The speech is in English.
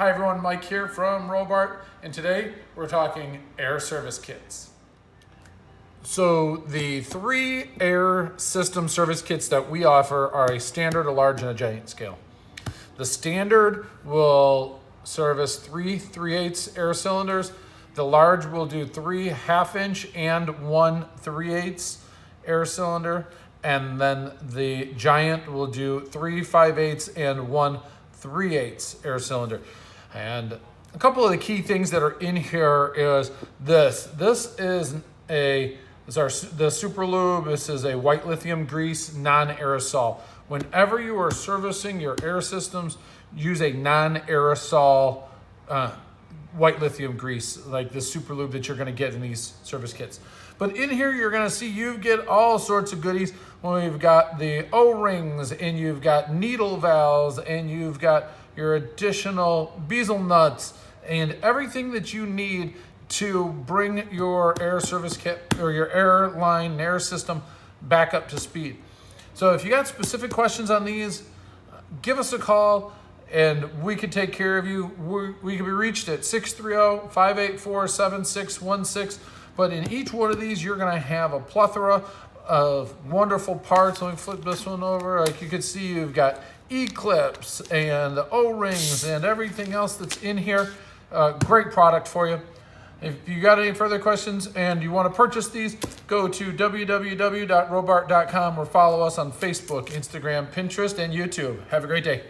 Hi everyone, Mike here from Robart, and today we're talking air service kits. So the three air system service kits that we offer are a standard, a large, and a giant scale. The standard will service three 3/8 air cylinders. The large will do 3 1/2-inch and 1 3/8 air cylinder. And then the giant will do 3 5/8 and 1 3/8 air cylinder. And a couple of the key things that are in here is this. This is the Super Lube. This is a white lithium grease non-aerosol. Whenever you are servicing your air systems, use a non-aerosol white lithium grease like the Super Lube that you're going to get in these service kits. But in here, you're going to see you get all sorts of goodies. Well, you've got the O-rings, and you've got needle valves, and you've got your additional bezel nuts, and everything that you need to bring your air service kit or your airline air system back up to speed. So if you got specific questions on these, give us a call and we can take care of you. We can be reached at 630-584-7616. But in each one of these, you're going to have a plethora of wonderful parts. Let me flip this one over. Like you can see, you've got E-clips and the O-rings and everything else that's in here. Great product for you. If you got any further questions and you want to purchase these, go to www.robart.com or follow us on Facebook, Instagram, Pinterest, and YouTube. Have a great day.